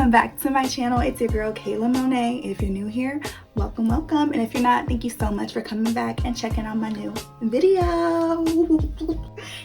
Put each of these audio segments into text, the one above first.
Welcome back to my channel. It's your girl Kayla MonéT. If you're new here, welcome, welcome. And if you're not, thank you so much for coming back and checking out my new video.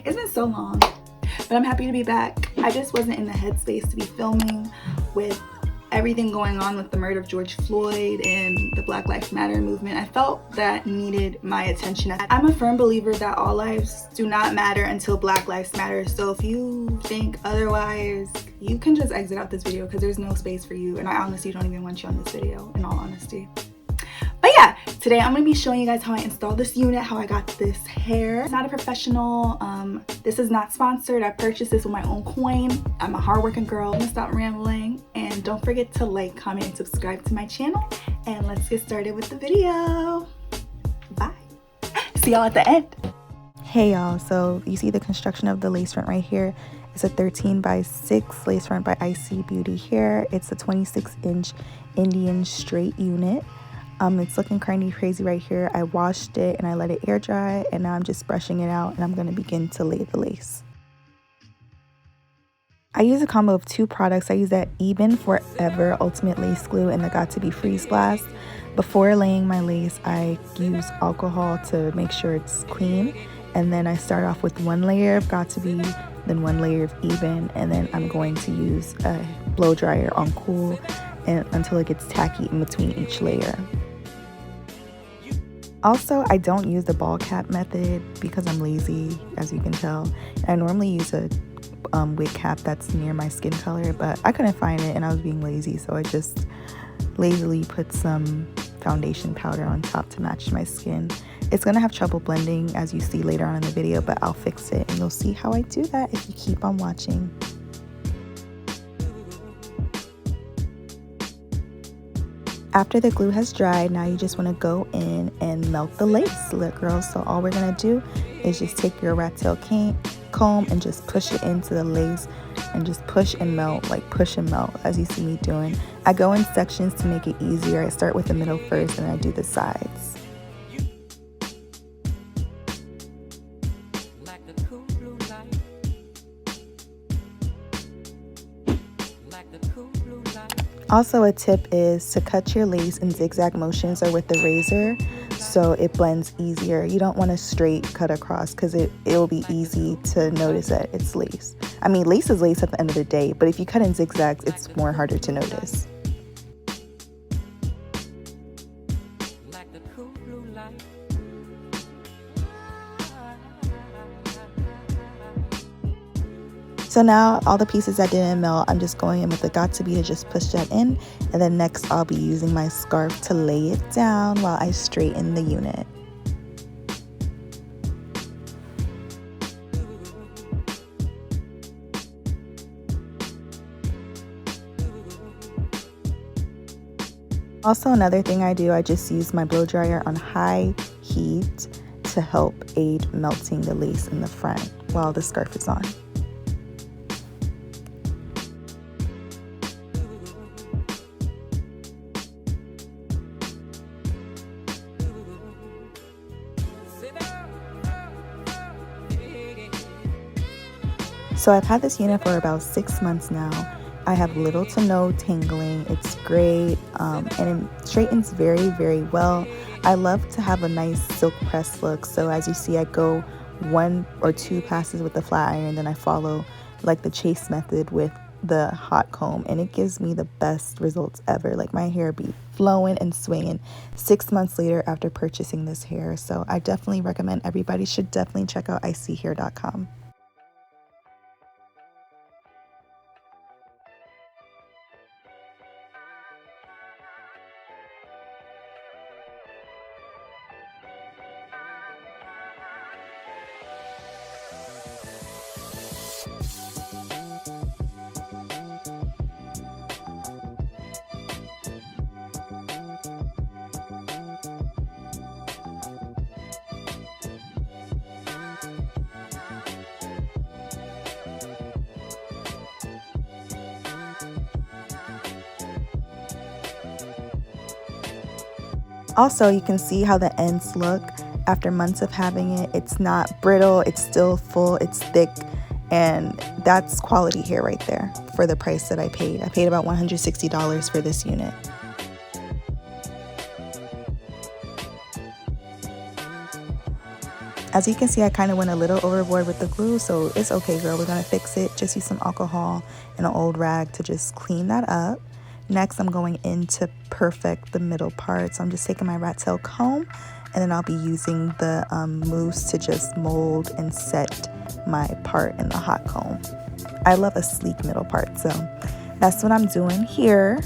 It's been so long, but I'm happy to be back. I just wasn't in the headspace to be filming with everything going on with the murder of George Floyd and the Black Lives Matter movement. I felt that needed my attention. I'm a firm believer that all lives do not matter until Black Lives Matter. So if you think otherwise, you can just exit out this video because there's no space for you. And I honestly don't even want you on this video, in all honesty. But yeah, today I'm going to be showing you guys how I installed this unit, how I got this hair. It's not a professional, this is not sponsored. I purchased this with my own coin. I'm a hardworking girl. I'm gonna stop rambling and don't forget to like, comment, and subscribe to my channel. And let's get started with the video. Bye. See y'all at the end. Hey y'all, so you see the construction of the lace front right here. It's a 13x6 lace front by ISEE Beauty here. It's a 26-inch Indian straight unit. It's looking kind of crazy right here. I washed it and I let it air dry, and now I'm just brushing it out and I'm going to begin to lay the lace. I use a combo of two products. I use that Ebin Forever Ultimate Lace Glue and the Got To Be Freeze Blast. Before laying my lace, I use alcohol to make sure it's clean, and then I start off with one layer of Got To Be, then one layer of Ebin, and then I'm going to use a blow dryer on cool until it gets tacky in between each layer. Also, I don't use the ball cap method because I'm lazy, as you can tell. I normally use a wig cap that's near my skin color, but I couldn't find it and I was being lazy, so I just lazily put some foundation powder on top to match my skin. It's gonna have trouble blending, as you see later on in the video, but I'll fix it and you'll see how I do that if you keep on watching. After the glue has dried, now you just want to go in and melt the lace, little girls. So all we're going to do is just take your rat tail comb and just push it into the lace and just push and melt, like push and melt, as you see me doing. I go in sections to make it easier. I start with the middle first and I do the sides. Also, a tip is to cut your lace in zigzag motions or with the razor so it blends easier. You don't want to straight cut across because it will be easy to notice that it's lace. I mean, lace is lace at the end of the day, but if you cut in zigzags, it's more harder to notice. So now all the pieces that didn't melt, I'm just going in with the Got To Be to just push that in, and then next I'll be using my scarf to lay it down while I straighten the unit. Also, another thing I do, I just use my blow dryer on high heat to help aid melting the lace in the front while the scarf is on. So I've had this unit for about 6 months now. I have little to no tangling. It's great, and it straightens very, very well. I love to have a nice silk press look. So as you see, I go 1 or 2 passes with the flat iron, then I follow like the chase method with the hot comb, and it gives me the best results ever. Like, my hair be flowing and swinging 6 months later after purchasing this hair. So I definitely recommend everybody should definitely check out iseehair.com. Also, you can see how the ends look after months of having it. It's not brittle, it's still full, it's thick, And that's quality hair right there for the price that I paid. I paid about $160 for this unit. As you can see, I kind of went a little overboard with the glue, so it's okay, girl. We're going to fix it. Just use some alcohol and an old rag to just clean that up. Next, I'm going in to perfect the middle part. So I'm just taking my rat tail comb, and then I'll be using the mousse to just mold and set my part in the hot comb. I love a sleek middle part, so that's what I'm doing here.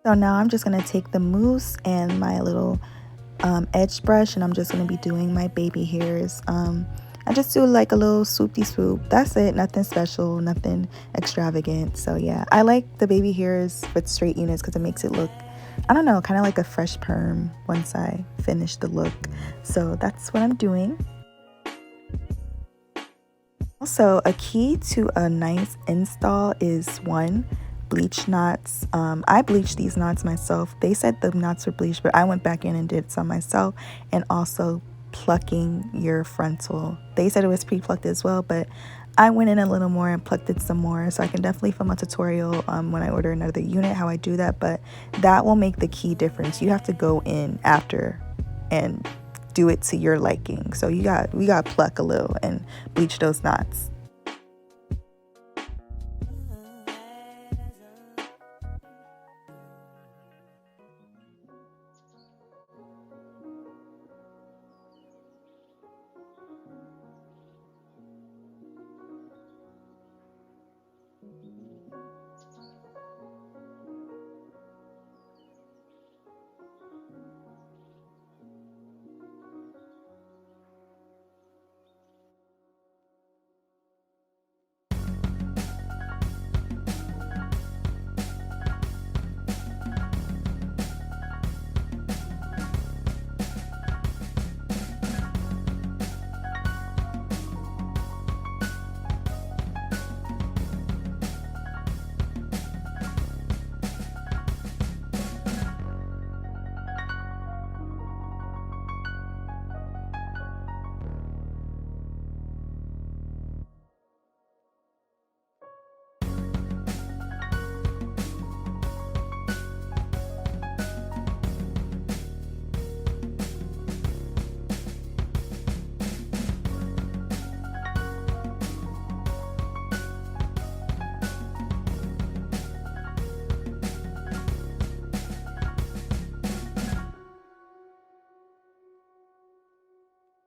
So now I'm just going to take the mousse and my little edge brush, and I'm just going to be doing my baby hairs. I just do like a little swoopty swoop. That's it. Nothing special, nothing extravagant. So yeah, I like the baby hairs with straight units because it makes it look, I don't know, kind of like a fresh perm once I finish the look. So that's what I'm doing. Also, a key to a nice install is one, bleach knots. I bleached these knots myself. They said the knots were bleached, but I went back in and did some myself. And also plucking your frontal. They said it was pre-plucked as well, but I went in a little more and plucked it some more. So I can definitely film a tutorial when I order another unit how I do that, but that will make the key difference. You have to go in after and do it to your liking. So we got to pluck a little and bleach those knots.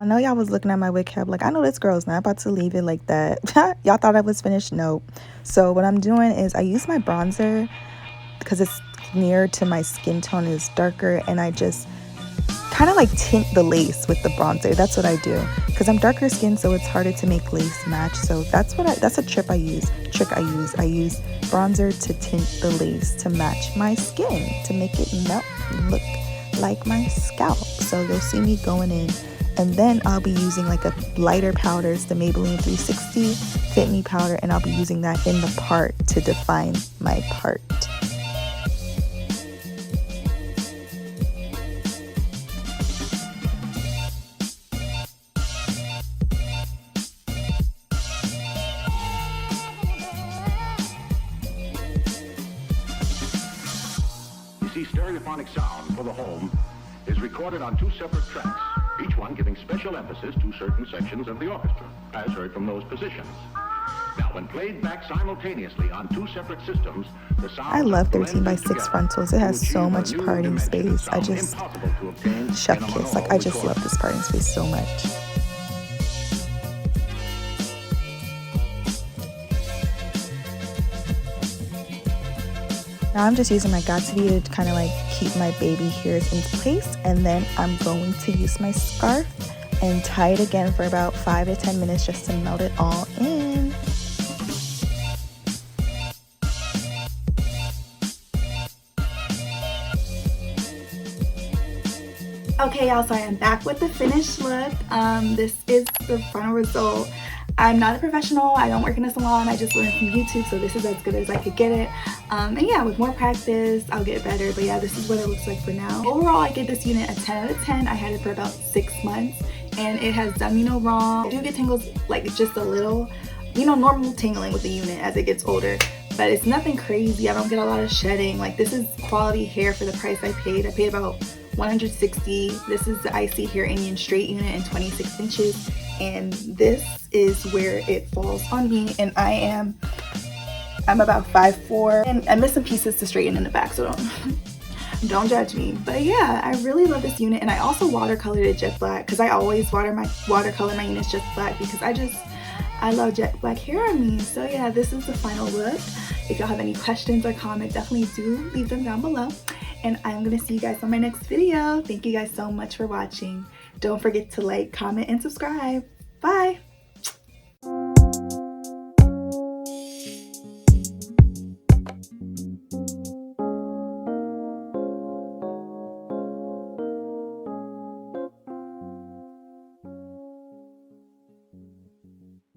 I know y'all was looking at my wig cap like, I know this girl's not about to leave it like that. Y'all thought I was finished? Nope. So what I'm doing is I use my bronzer because it's near to my skin tone, is darker, and I just kind of like tint the lace with the bronzer. That's what I do because I'm darker skinned, so it's harder to make lace match. So that's a trick I use. I use bronzer to tint the lace to match my skin, to make it melt and look like my scalp. So you'll see me going in. And then I'll be using like a lighter powder. It's the Maybelline 360 Fit Me powder, and I'll be using that in the part to define my part. stereophonic sound for the home is recorded on 2 separate tracks, each one giving special emphasis to certain sections of the orchestra, as heard from those positions. Now, when played back simultaneously on 2 separate systems, the sound I love 13x6 frontals. It has so much parting space. I just chef kiss. Like, I just love this parting space so much. Now I'm just using my Got2b to kind of like keep my baby hairs in place, and then I'm going to use my scarf and tie it again for about 5 to 10 minutes just to melt it all in. Okay, y'all, so I am back with the finished look. This is the final result. I'm not a professional, I don't work in a salon, I just learned from YouTube, so this is as good as I could get it. And yeah, with more practice, I'll get better, but yeah, this is what it looks like for now. Overall, I give this unit a 10 out of 10. I had it for about 6 months, and it has done me no wrong. I do get tingles, like just a little, you know, normal tingling with the unit as it gets older, but it's nothing crazy. I don't get a lot of shedding. Like, this is quality hair for the price I paid. I paid about $160. This is the ISEE Hair Indian straight unit in 26 inches, and this is where it falls on me, and I'm about 5'4", and I missed some pieces to straighten in the back, so don't judge me. But yeah, I really love this unit, and I also watercolored it jet black because I always watercolor my units jet black because I love jet black hair on me. So yeah, this is the final look. If y'all have any questions or comments, definitely do leave them down below. And I'm gonna see you guys on my next video. Thank you guys so much for watching. Don't forget to like, comment, and subscribe. Bye.